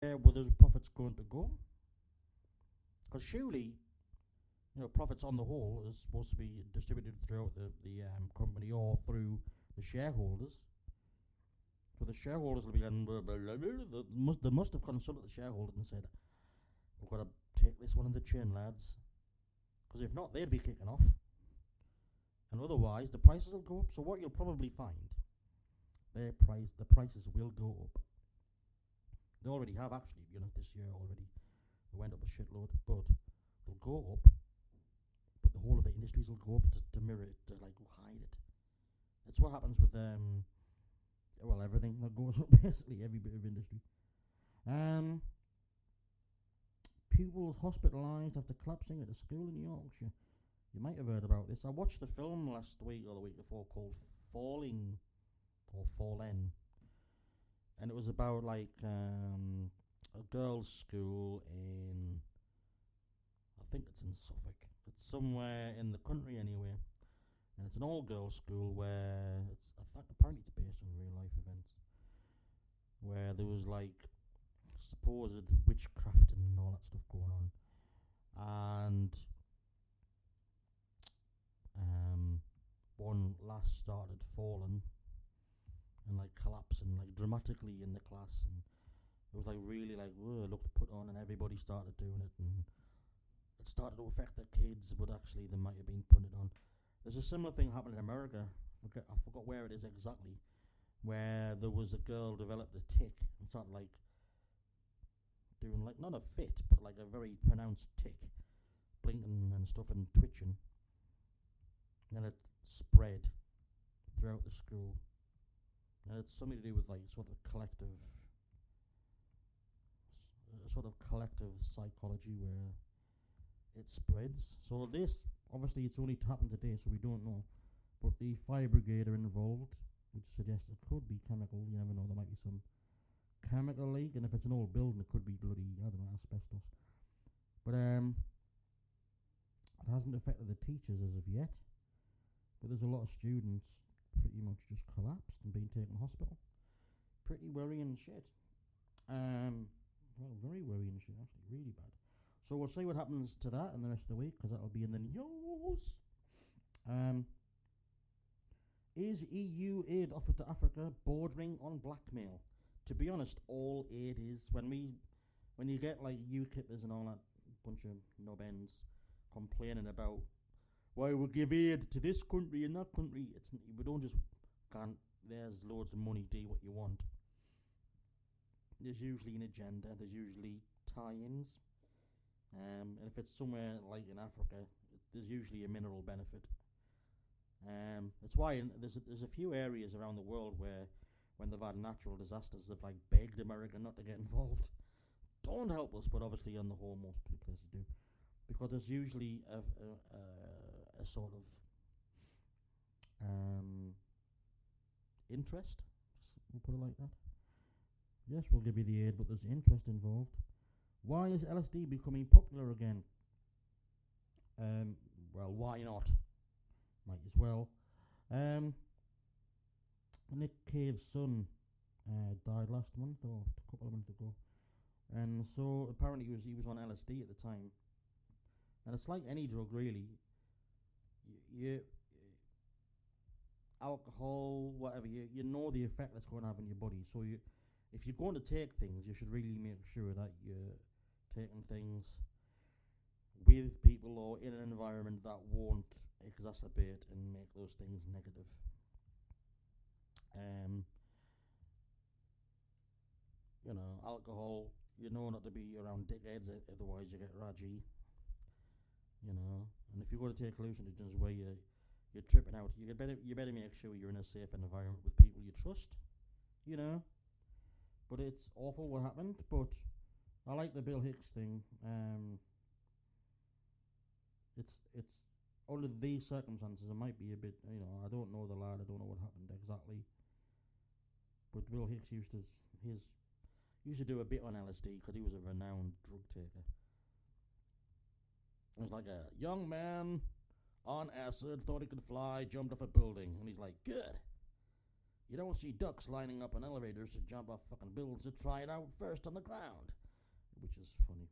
were those profits going to go? Because surely, profits on the whole is supposed to be distributed throughout the company or through the shareholders. So the shareholders will be going, they must have consulted the shareholders and said, we've got to take this one in the chin, lads. Because if not, they'd be kicking off. And otherwise, the prices will go up. So what you'll probably find, the prices will go up. They already have, actually, this year already. They went up a shitload, but they'll go up. But the whole of the industries will go up to mirror it, to hide it. That's what happens with everything that goes up, basically every bit of industry. Pupils hospitalised after collapsing at a school in Yorkshire. You might have heard about this. I watched the film last week or the week before called Falling or Fallen, and it was about a girls' school in, I think it's in Suffolk. It's somewhere in the country anyway, and it's an all-girls school where apparently it's based on real-life events, where there was supposed witchcraft and all that stuff going on, and one lass started falling and collapsing dramatically in the class, and it was really looked put on, and everybody started doing it, and it started to affect the kids, but actually they might have been putting it on. There's a similar thing happening in America. I forgot where it is exactly, where there was a girl developed a tick and started doing not a fit, but a very pronounced tick, blinking and stuff and twitching. And it spread throughout the school. And it's something to do with sort of collective psychology where it spreads. So this, obviously it's only happened today, so we don't know. But the fire brigade are involved, which suggests it could be chemical. You never know, there might be some chemical leak, and if it's an old building it could be bloody, I don't know, asbestos. But it hasn't affected the teachers as of yet. But there's a lot of students pretty much just collapsed and been taken to hospital. Pretty worrying shit. Very worrying shit, actually, really bad. So we'll see what happens to that in the rest of the week, because that'll be in the news. Is EU aid offered to Africa bordering on blackmail? To be honest, all aid is, when you get UKIPers and all that bunch of knob ends complaining about why we give aid to this country and that country, we don't just can't. There's loads of money, do what you want. There's usually an agenda. There's usually tie-ins, and if it's somewhere like in Africa, there's usually a mineral benefit. That's why there's a few areas around the world where, when they've had natural disasters, they've begged America not to get involved. Don't help us, but obviously on the whole most places do, because there's usually a sort of interest. We'll put it like that. Yes, we'll give you the aid, but there's interest involved. Why is LSD becoming popular again? Well, why not? Might as well. Nick Cave's son died last month, or a couple of months ago, and so apparently he was on LSD at the time. And it's like any drug, really. Alcohol, whatever, you know the effect that's going to have on your body. So if you're going to take things, you should really make sure that you're taking things with people or in an environment that won't exacerbate and make those things negative. Alcohol, not to be around dickheads, otherwise you get raggy. And if you're going to take hallucinogens where you're tripping out, you better make sure you're in a safe environment with people you trust. But it's awful what happened. But I like the Bill Hicks thing. It's under these circumstances, it might be a bit. I don't know the lad. I don't know what happened exactly. But Bill Hicks used to do a bit on LSD because he was a renowned drug taker. It was like a young man on acid, thought he could fly, jumped off a building, and he's like, good. You don't see ducks lining up in elevators to jump off fucking buildings to try it out first on the ground. Which is funny.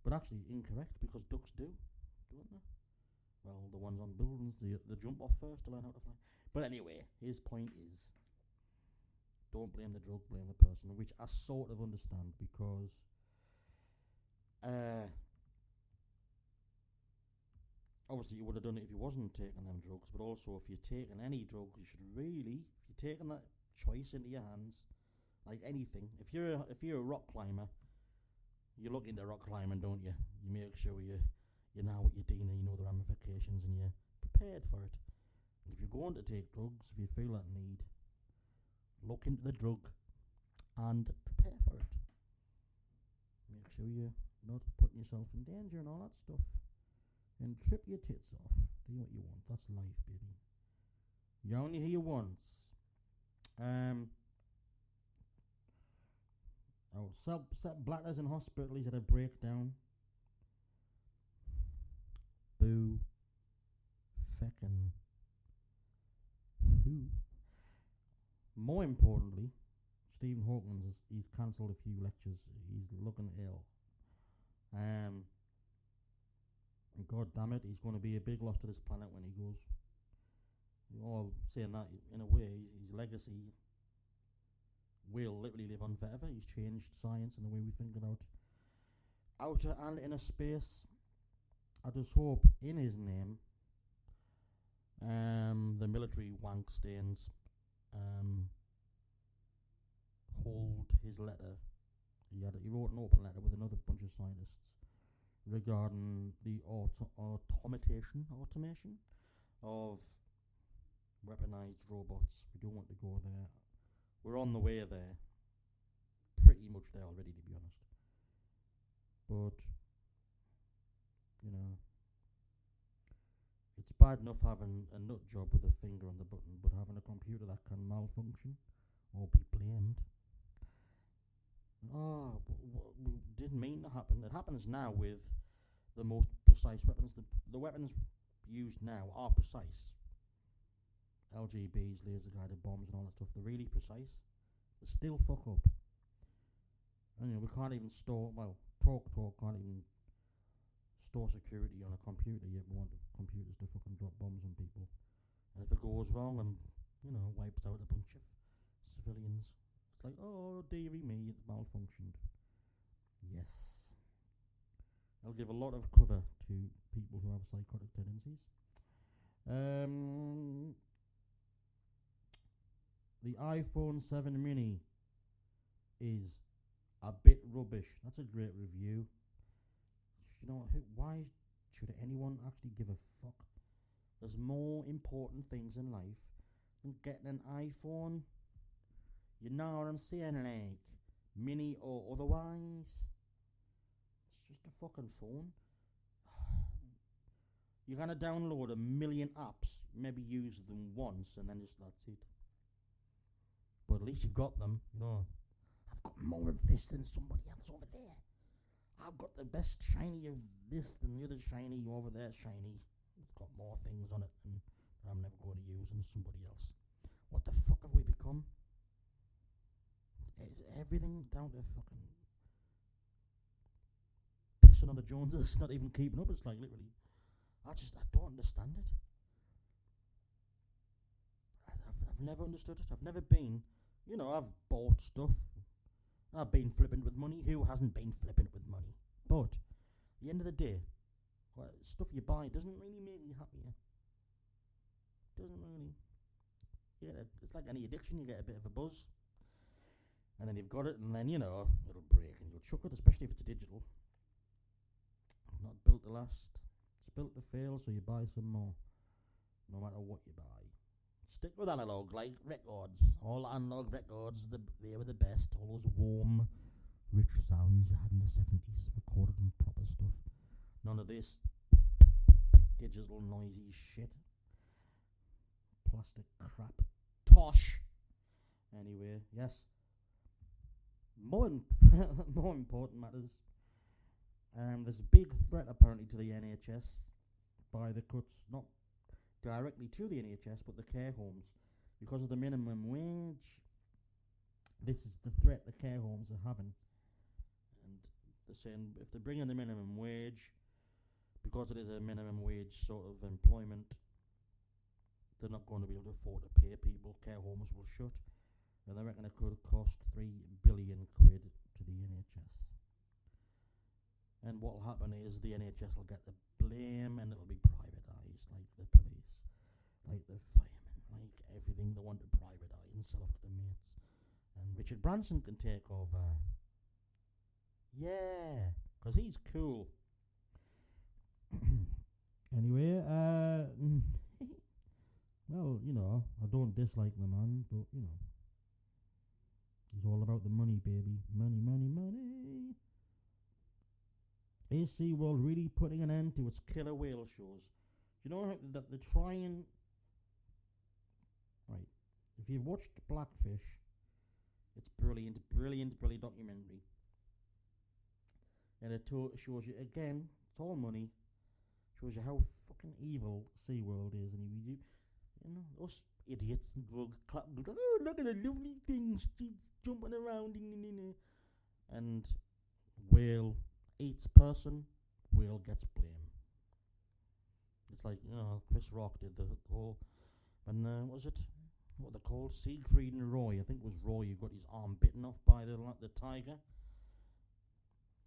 But actually incorrect, because ducks do, don't they? Well, the ones on buildings, they jump off first to learn how to fly. But anyway, his point is, don't blame the drug, blame the person, which I sort of understand, because obviously you would have done it if you wasn't taking them drugs, but also if you're taking any drug, you should really, if you're taking that choice into your hands, like anything, if you're a rock climber, you look into rock climbing, don't you? You make sure you know what you're doing, and you know the ramifications, and you're prepared for it. And if you're going to take drugs, if you feel that need, look into the drug and prepare for it. Make sure you're not putting yourself in danger and all that stuff. And trip your tits off. Do what you want. That's life, baby. You're only here once. Blackers in hospital. He's had a breakdown. Boo. Feckin' who? More importantly, Stephen Hawking he's cancelled a few lectures. He's looking ill. God damn it, he's going to be a big loss to this planet when he goes. All saying that, in a way, his legacy will literally live on forever. He's changed science and the way we think about outer and inner space. I just hope in his name, the military wank stains hold his letter. He wrote an open letter with another bunch of scientists regarding the automation of weaponized robots. We don't want to go there. We're on the way there. Pretty much there already, to be honest. But, you know, it's bad enough having a nut job with a finger on the button, but having a computer that can malfunction or be blamed. We didn't mean to happen. It happens now with the most precise weapons. The weapons used now are precise. LGBs, laser-guided bombs and all that stuff, they're really precise. They still fuck up. And, you know, we can't even store, Talk can't even store security on a computer, yet we want computers to fucking drop bombs on people. And if it goes wrong and, you know, wipes out a bunch of civilians, it's like, oh, dearie me, it's malfunctioned. Yes. I'll give a lot of cover to people who have psychotic tendencies. The iPhone 7 mini is a bit rubbish. That's a great review. You know, why should anyone actually give a fuck? There's more important things in life than getting an iPhone. You know what I'm saying, like, mini or otherwise. It's just a fucking phone. You're gonna download a million apps, maybe use them once, and then just that's it. But at least you've got them, you know. I've got more of this than somebody else over there. I've got the best shiny of this than the other shiny over there shiny. It's got more things on it than I'm never going to use than somebody else. What the fuck have we become? Is everything down to fucking pissing on the Joneses, not even keeping up? It's like literally, I don't understand it. I've never understood it. I've never been, you know, I've bought stuff. I've been flippant with money. Who hasn't been flippant with money? But at the end of the day, stuff you buy doesn't really make you happier. Doesn't really. It's like any addiction. You get a bit of a buzz, and then you've got it, and then, you know, it'll break and you'll chuck it, especially if it's digital. Not built to last. It's built to fail, so you buy some more, no matter what you buy. Stick with analog, like records. All analog records, they were the best. All those warm, rich sounds you had in the 70s, recorded and proper stuff. None of this digital noisy shit. Plastic crap. Tosh. Anyway, yes. More important matters. There's a big threat apparently to the NHS by the cuts, not directly to the NHS, but the care homes. because of the minimum wage. This is the threat the care homes are having. And they're saying if they bring in the minimum wage, because it is a minimum wage sort of employment, they're not going to be able to afford to pay people. Care homes will shut. And they reckon it could cost £3 billion to the NHS. And what will happen is the NHS will get the blame and it'll be privatised, like the police, like the firemen, like everything they want to privatise and sell off to the mates. And Richard Branson can take over. Yeah, because he's cool. Anyway, well, you know, I don't dislike the man, but, you know, he's all about the money, baby. Money, money, money. Is SeaWorld really putting an end to its killer whale shows? You know that they're trying... Right. If you've watched Blackfish, it's brilliant, brilliant, brilliant documentary. And it shows you, again, it's all money, shows you how fucking evil SeaWorld is. And you know, us idiots go clap, go, oh, look at the lovely things jumping around. And whale eats person, whale gets blame. It's like, you know, Chris Rock did the whole, and what was it? What they called? Siegfried and Roy. I think it was Roy who got his arm bitten off by the tiger.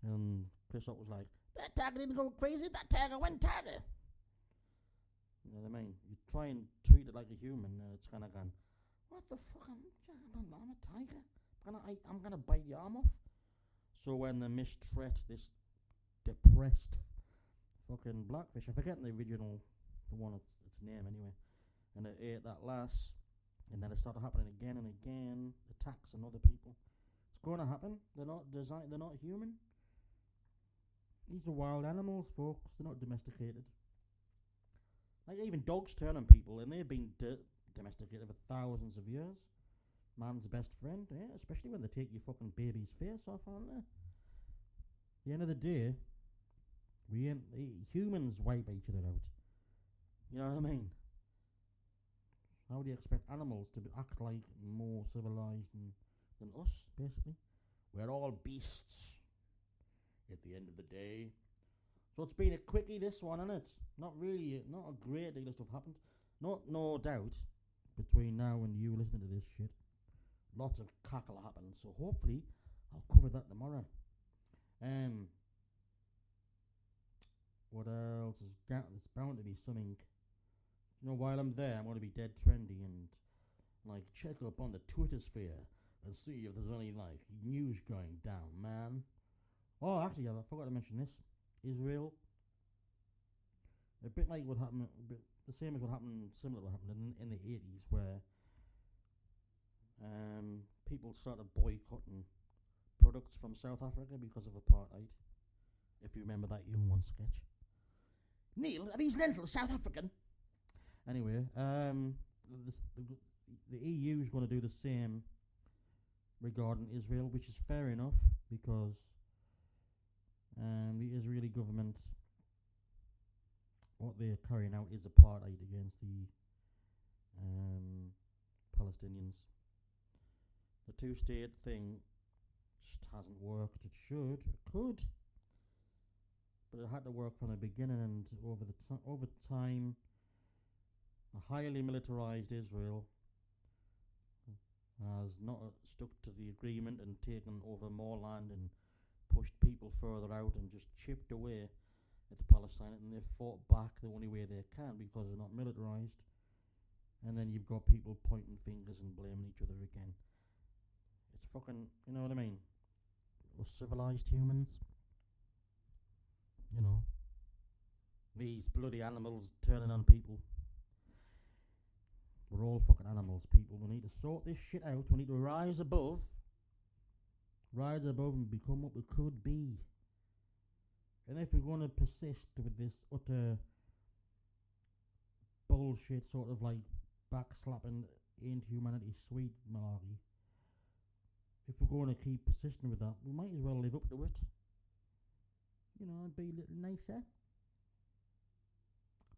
And Chris Rock was like, that tiger didn't go crazy, that tiger went tiger. You know what I mean? You try and treat it like a human, it's kind of gone, what the fuck? I'm a tiger. I'm gonna bite your arm off. So when they mistreat this depressed fucking blackfish, I forget the original, the one, its name anyway, and it ate that lass, and then it started happening again and again, attacks on other people. It's going to happen. They're not designed. They're not human. These are wild animals, folks. They're not domesticated. Like even dogs turn on people, and they've been domesticated for thousands of years. Man's best friend, yeah, especially when they take your fucking baby's face off, aren't they? At the end of the day, humans wipe each other out. You know what I mean? How do you expect animals to act like more civilized than us, basically? We're all beasts at the end of the day. So it's been a quickie, this one, isn't it? Not really, not a great deal of stuff happened. No doubt, between now and you listening to this shit, lots of cackle happened. So hopefully, I'll cover that tomorrow. What else is there's bound to be something. You know, while I'm there, I'm going to be dead trendy and like check up on the Twitter sphere and see if there's any like news going down, man. Oh, actually, I forgot to mention this. Israel, a bit like what happened, the same as what happened, similar to what happened in the 80s, where people started boycotting products from South Africa because of apartheid. If you remember that Young One sketch. Neil, are these lentils South African? Anyway, the EU is going to do the same regarding Israel, which is fair enough because the Israeli government, what they're carrying out is apartheid against the Palestinians. The two-state thing just hasn't worked. It should, it could, but it had to work from the beginning. And over time, a highly militarized Israel has not stuck to the agreement and taken over more land and pushed people further out and just chipped away at Palestine, and they've fought back the only way they can because they're not militarized. And then you've got people pointing fingers and blaming each other again. It's fucking, you know what I mean? We're civilized humans. You know, these bloody animals turning on people. We're all fucking animals, people. We need to sort this shit out. We need to rise above and become what we could be. And if we're going to persist with this utter bullshit sort of like backslapping ain't humanity sweet malarkey, if we're going to keep persisting with that, we might as well live up to it. You know, and be a little nicer.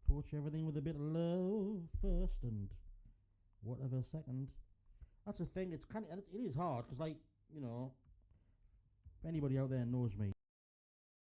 Approach everything with a bit of love first and whatever second. That's the thing. It's kind of, it is hard because, like, you know, if anybody out there knows me,